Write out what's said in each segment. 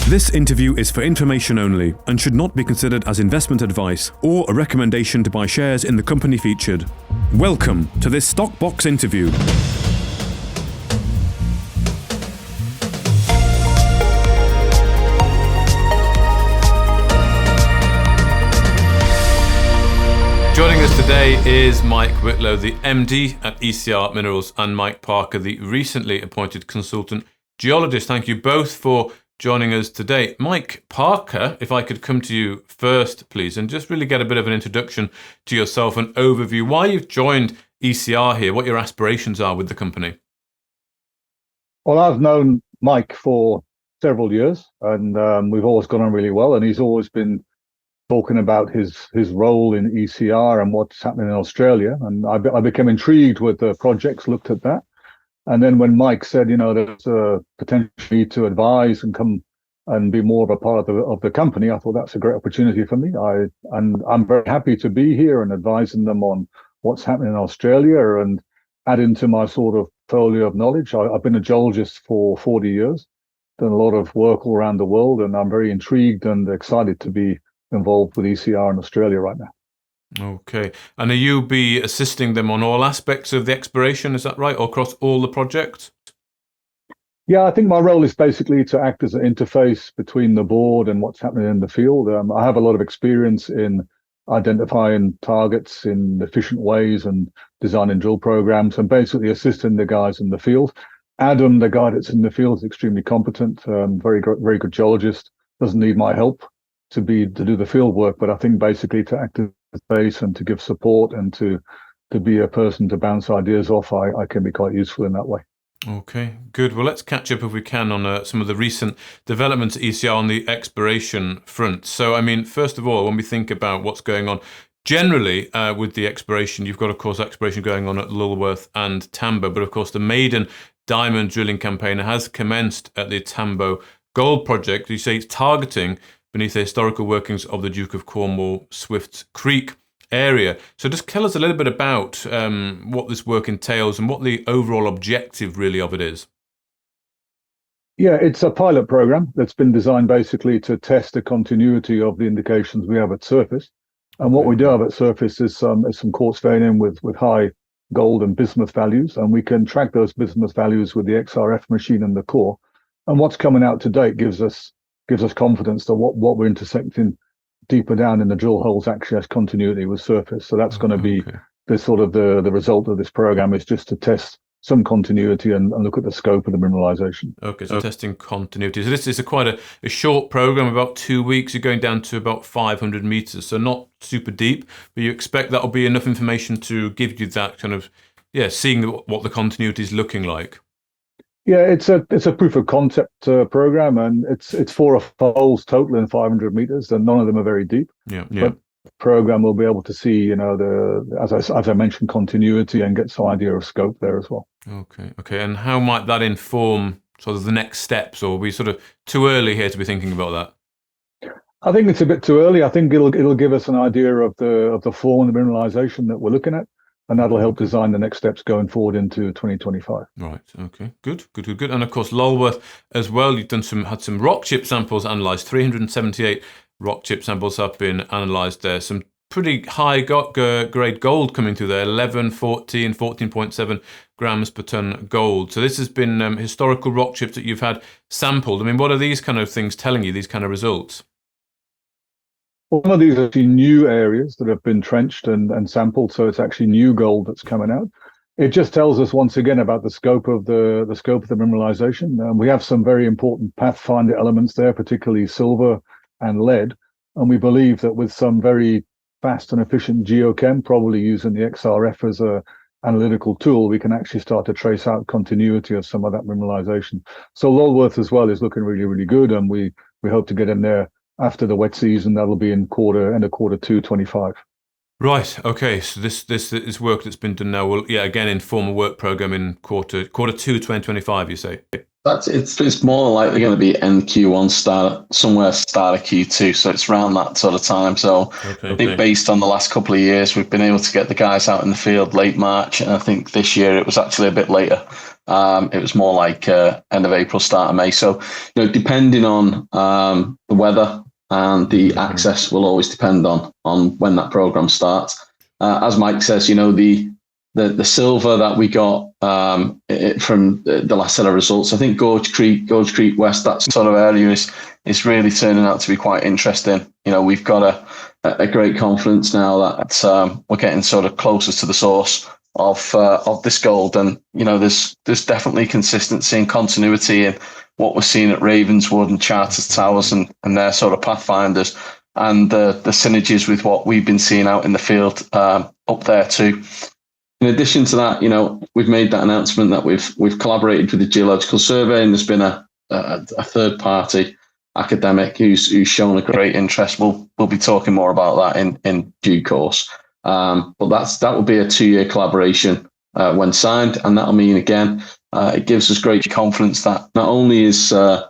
This interview is for information only and should not be considered as investment advice or a recommendation to buy shares in the company featured. Welcome to this StockBox interview. Joining us today is Mike Whitlow, the MD at ECR Minerals, and Mike Parker, the recently appointed consultant geologist. Thank you both for joining us today. Mike Parker, if I could come to you first, please, and just really get a bit of an introduction to yourself, an overview, why you've joined ECR here, what your aspirations are with the company. Well, I've known Mike for several years, and we've always gone on really well, and he's always been talking about his role in ECR and what's happening in Australia. And I became intrigued with the projects, looked at that. And then when Mike said, there's a potential to advise and come and be more of a part of the company, I thought that's a great opportunity for me. I'm very happy to be here and advising them on what's happening in Australia and adding to my sort of portfolio of knowledge. I've been a geologist for 40 years, done a lot of work all around the world, and I'm very intrigued and excited to be involved with ECR in Australia right now. Okay. And are you be assisting them on all aspects of the exploration, is that right, or across all the projects? Yeah, I think my role is basically to act as an interface between the board and what's happening in the field. I have a lot of experience in identifying targets in efficient ways and designing drill programs and basically assisting the guys in the field. Adam, the guy that's in the field, is extremely competent, very good geologist, doesn't need my help to do the field work, but I think basically to act as a face and to give support and to be a person to bounce ideas off, I can be quite useful in that way. Okay, good. Well, let's catch up if we can on some of the recent developments at ECR on the exploration front. So, I mean, first of all, when we think about what's going on generally with the exploration, you've got, of course, exploration going on at Lolworth and Tambo, but of course the maiden diamond drilling campaign has commenced at the Tambo Gold Project. You say it's targeting beneath the historical workings of the Duke of Cornwall Swift's Creek area. So just tell us a little bit about what this work entails and what the overall objective really of it is. Yeah, it's a pilot program that's been designed basically to test the continuity of the indications we have at surface. And what we do have at surface is some quartz veining with high gold and bismuth values, and we can track those bismuth values with the XRF machine in the core. And what's coming out to date gives us confidence that what we're intersecting deeper down in the drill holes actually has continuity with surface. So that's going to be the sort of the result of this program, is just to test some continuity and look at the scope of the mineralization. Okay, so testing continuity. So this is quite a short program, about 2 weeks. You're going down to about 500 meters, so not super deep, but you expect that'll be enough information to give you that kind of, seeing what the continuity is looking like. Yeah, it's a proof of concept program, and it's 4 holes total in 500 meters, and none of them are very deep. Yeah. But the program will be able to see, as I mentioned, continuity and get some idea of scope there as well. Okay. And how might that inform sort of the next steps, or are we sort of too early here to be thinking about that? I think it's a bit too early. I think it'll give us an idea of the form of the mineralization that we're looking at, and that'll help design the next steps going forward into 2025. Right. Okay. Good. And of course, Lolworth as well. You've had some rock chip samples analysed. 378 rock chip samples have been analysed there. Some pretty high grade gold coming through there. 11, 14, 14.7 grams per ton gold. So this has been historical rock chips that you've had sampled. I mean, what are these kind of things telling you? These kind of results? One of these are actually new areas that have been trenched and sampled, so it's actually new gold that's coming out. It just tells us once again about the scope of the mineralization. We have some very important pathfinder elements there, particularly silver and lead, and we believe that with some very fast and efficient geochem, probably using the XRF as a analytical tool, we can actually start to trace out continuity of some of that mineralization. So Lolworth as well is looking really, really good, and we hope to get in there after the wet season. That'll be end of quarter 2, 25. Right. Okay. So this is work that's been done now. Will again inform a work program in quarter 2, 2025. You say it's more likely going to be end Q1 start of Q2. So it's around that sort of time. So I think based on the last couple of years, we've been able to get the guys out in the field late March, and I think this year it was actually a bit later. It was more like end of April, start of May. So, depending on the weather and the access will always depend on when that program starts. As Mike says, the silver that we got from the last set of results, I think Gorge Creek West, that sort of area is really turning out to be quite interesting. We've got a great confidence now that we're getting sort of closer to the source of this gold, and there's definitely consistency and continuity in what we're seeing at Ravenswood and Charters Towers and their sort of pathfinders, and the synergies with what we've been seeing out in the field up there too. In addition to that, we've made that announcement that we've collaborated with the Geological Survey, and there's been a third party academic who's shown a great interest. We'll be talking more about that in due course. But that will be a 2-year collaboration when signed, and that'll mean again it gives us great confidence that not only is the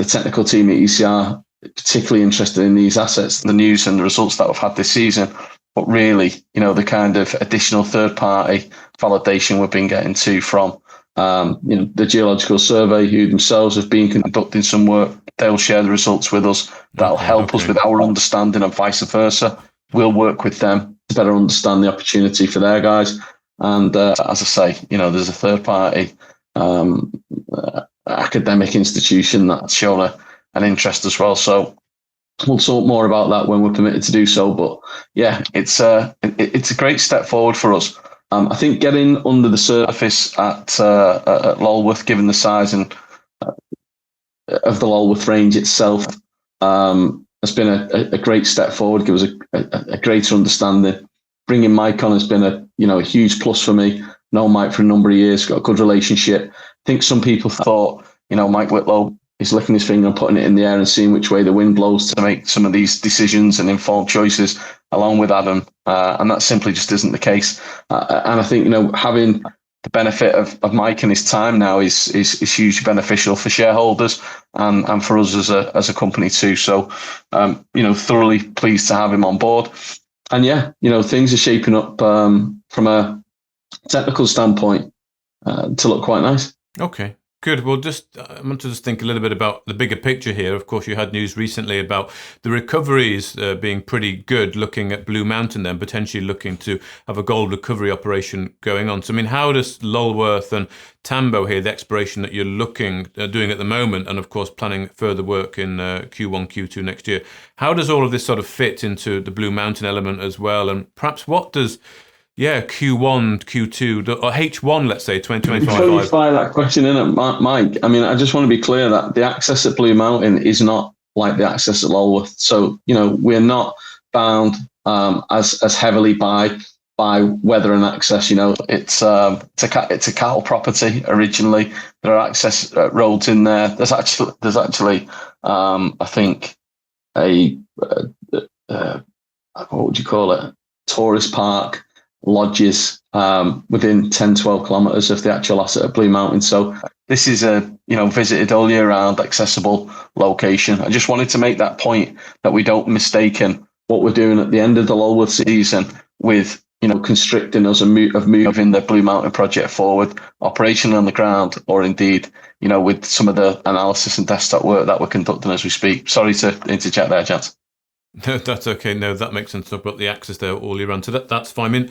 technical team at ECR particularly interested in these assets, the news and the results that we've had this season, but really, the kind of additional third-party validation we've been getting from, the Geological Survey, who themselves have been conducting some work. They'll share the results with us. That'll help us with our understanding, and vice versa. We'll work with them to better understand the opportunity for their guys. And as I say, there's a third-party academic institution that's shown an interest as well. So we'll talk more about that when we're permitted to do so. But yeah, it's a great step forward for us. I think getting under the surface at Lolworth, given the size and of the Lolworth range itself, has been a great step forward. Give us a greater understanding. Bringing Mike on has been a huge plus for me. Known Mike for a number of years, got a good relationship. I think some people thought, Mike Whitlow is licking his finger and putting it in the air and seeing which way the wind blows to make some of these decisions and informed choices along with Adam. And that simply just isn't the case. And I think, having the benefit of Mike and his time now is hugely beneficial for shareholders and for us as a company too. So, thoroughly pleased to have him on board. And yeah, things are shaping up from a technical standpoint to look quite nice. Okay. Good. Well, I want to think a little bit about the bigger picture here. Of course, you had news recently about the recoveries being pretty good, looking at Blue Mountain then, potentially looking to have a gold recovery operation going on. So, how does Lolworth and Tambo here, the exploration that you're doing at the moment, and of course planning further work in Q1, Q2 next year, how does all of this sort of fit into the Blue Mountain element as well? And perhaps what does Q1, Q2, or H1, let's say, 2025. Before you fire that question in at Mike, I just want to be clear that the access at Blue Mountain is not like the access at Lolworth. So, we're not bound as heavily by weather and access. It's a cattle property originally. There are access roads in there. There's actually I think what would you call it? Tourist park, lodges within 10, 12 kilometres of the actual asset at Blue Mountain. So this is a visited all year round, accessible location. I just wanted to make that point that we don't mistaken what we're doing at the end of the Lolworth season with constricting us of moving the Blue Mountain project forward, operational on the ground, or indeed with some of the analysis and desktop work that we're conducting as we speak. Sorry to interject there, Jans. No, that's okay. No, that makes sense. I've got the access there all year round, so that's fine.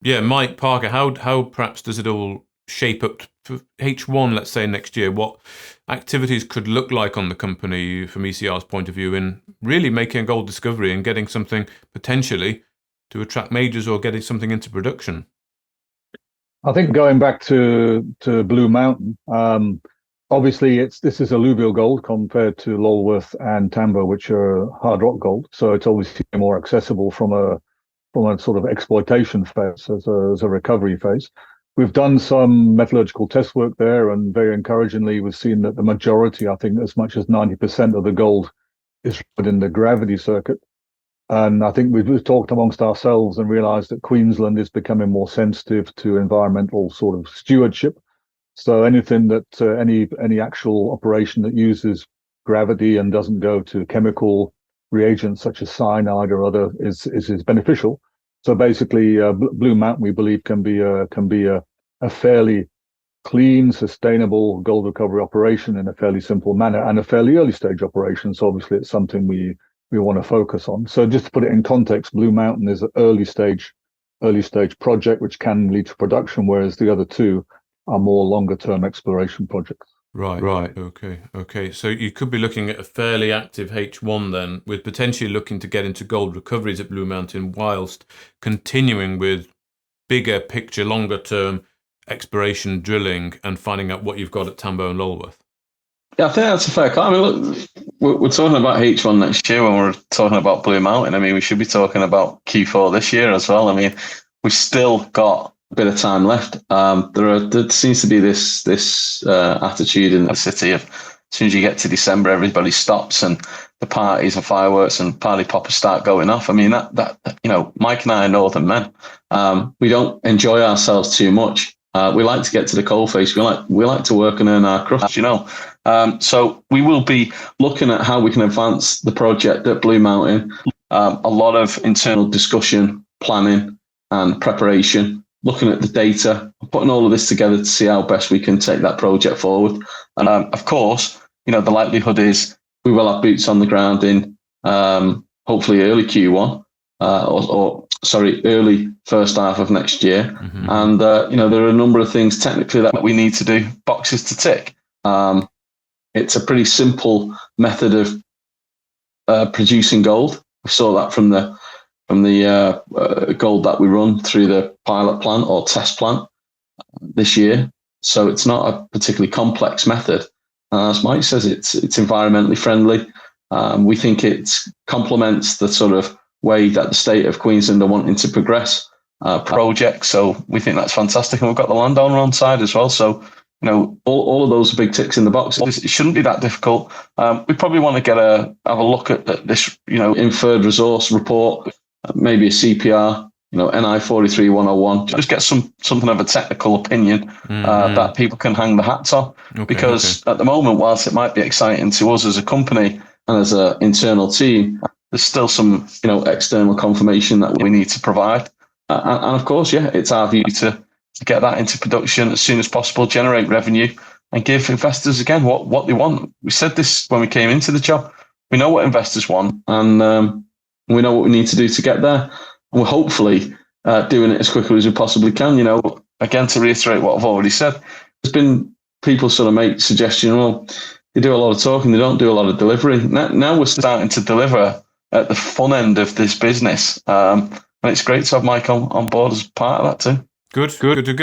Mike Parker, how perhaps does it all shape up for H1, let's say next year? What activities could look like on the company from ECR's point of view in really making a gold discovery and getting something potentially to attract majors or getting something into production? I think going back to Blue Mountain, obviously this is alluvial gold compared to Lolworth and Tambo, which are hard rock gold. So it's obviously more accessible from a sort of exploitation phase as a recovery phase. We've done some metallurgical test work there, and very encouragingly, we've seen that the majority, I think as much as 90% of the gold is in the gravity circuit. And I think we've talked amongst ourselves and realized that Queensland is becoming more sensitive to environmental sort of stewardship. So anything that any actual operation that uses gravity and doesn't go to chemical reagents such as cyanide or other is beneficial. So basically, Blue Mountain, we believe, can be a fairly clean, sustainable gold recovery operation in a fairly simple manner and a fairly early stage operation. So obviously it's something we want to focus on. So just to put it in context, Blue Mountain is an early stage project which can lead to production, whereas the other two are more longer term exploration projects. Right. Okay. So you could be looking at a fairly active H1 then, with potentially looking to get into gold recoveries at Blue Mountain whilst continuing with bigger picture, longer term exploration drilling and finding out what you've got at Tambo and Lolworth. Yeah, I think that's a fair comment. I mean, look, we're talking about H1 next year when we're talking about Blue Mountain. I mean, we should be talking about Q4 this year as well. I mean, we've still got a bit of time left. There seems to be this attitude in the city of as soon as you get to December, everybody stops and the parties and fireworks and party poppers start going off. I mean, that Mike and I are northern men. We don't enjoy ourselves too much. We like to get to the coalface. We like to work and earn our crust, So we will be looking at how we can advance the project at Blue Mountain. A lot of internal discussion, planning and preparation, looking at the data, putting all of this together to see how best we can take that project forward. And of course, the likelihood is we will have boots on the ground in hopefully early Q1 early first half of next year. Mm-hmm. And, there are a number of things technically that we need to do, boxes to tick. It's a pretty simple method of producing gold. We saw that from the gold that we run through the pilot plant or test plant this year. So it's not a particularly complex method. As Mike says, it's environmentally friendly. We think it complements the sort of way that the state of Queensland are wanting to progress projects. So we think that's fantastic. And we've got the landowner on side as well. So, all of those are big ticks in the box. It shouldn't be that difficult. We probably want to have a look at this, inferred resource report, maybe a CPR, NI 43101, just get something of a technical opinion that people can hang the hats on. Because at the moment, whilst it might be exciting to us as a company and as an internal team, there's still some, external confirmation that we need to provide. And of course, it's our view to get that into production as soon as possible, generate revenue and give investors, again, what they want. We said this when we came into the job. We know what investors want and we know what we need to do to get there. And we're hopefully doing it as quickly as we possibly can. Again, to reiterate what I've already said, there's been people sort of make suggestions, well, they do a lot of talking, they don't do a lot of delivery. Now we're starting to deliver at the fun end of this business. And it's great to have Mike on board as part of that too. Good.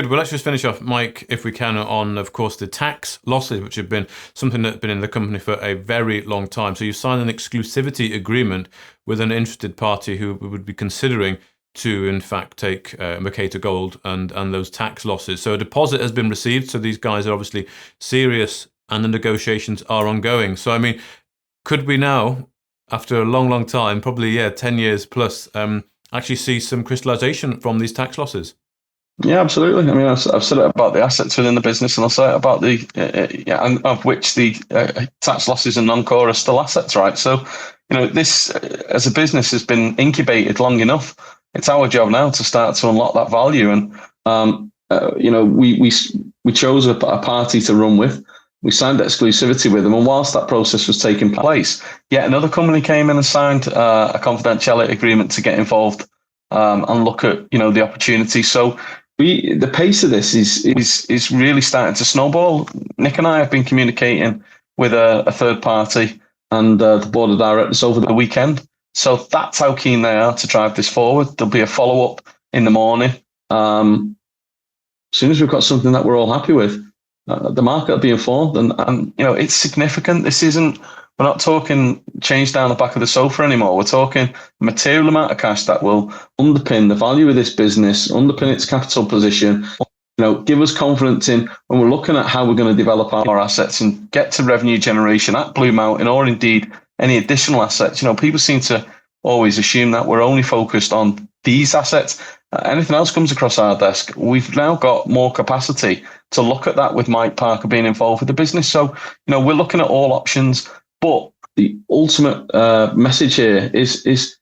Well, let's just finish off, Mike, if we can, on, of course, the tax losses, which have been something that's been in the company for a very long time. So you signed an exclusivity agreement with an interested party who would be considering to, in fact, take Mercator Gold and those tax losses. So a deposit has been received. So these guys are obviously serious and the negotiations are ongoing. So, I mean, could we now, after a long time, probably, 10 years plus, actually see some crystallization from these tax losses? Yeah, absolutely. I mean, I've said it about the assets within the business, and I'll say it about and of which the tax losses and non-core are still assets, right? So, this as a business has been incubated long enough. It's our job now to start to unlock that value. And, we chose a party to run with. We signed exclusivity with them. And whilst that process was taking place, yet another company came in and signed a confidentiality agreement to get involved and look at, the opportunity. So, the pace of this is really starting to snowball. Nick and I have been communicating with a third party and the board of directors over the weekend. So that's how keen they are to drive this forward. There'll be a follow-up in the morning. As soon as we've got something that we're all happy with, the market will be informed. And it's significant. We're not talking change down the back of the sofa anymore. We're talking a material amount of cash that will underpin the value of this business, underpin its capital position, give us confidence in when we're looking at how we're going to develop our assets and get to revenue generation at Blue Mountain or indeed any additional assets. People seem to always assume that we're only focused on these assets. Anything else comes across our desk, we've now got more capacity to look at that with Mike Parker being involved with the business. So, we're looking at all options. But the ultimate message here is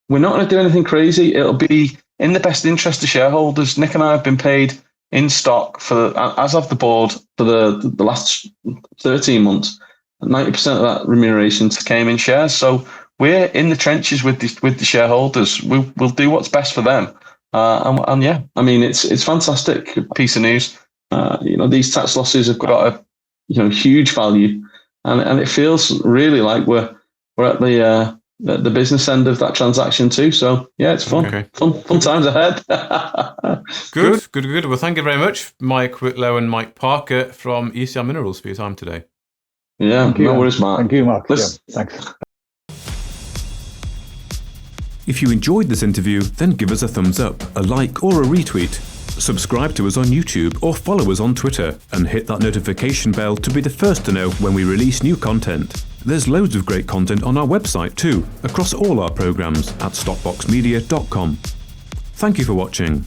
we're not going to do anything crazy. It'll be in the best interest of shareholders. Nick and I have been paid in stock as of the board for the last 13 months. 90% of that remuneration came in shares. So we're in the trenches with the shareholders. We'll do what's best for them. And yeah, I mean, it's fantastic piece of news. These tax losses have got a huge value, and it feels really like we're at the business end of that transaction too. So yeah, it's fun. Okay. Fun times ahead. Good. Well, thank you very much, Mike Whitlow and Mike Parker from ECR Minerals, for your time today. Yeah, no worries, Mark. Thank you, Mark. Yeah, thanks. If you enjoyed this interview, then give us a thumbs up, a like or a retweet. Subscribe to us on YouTube or follow us on Twitter and hit that notification bell to be the first to know when we release new content. There's loads of great content on our website too, across all our programs at stockboxmedia.com. Thank you for watching.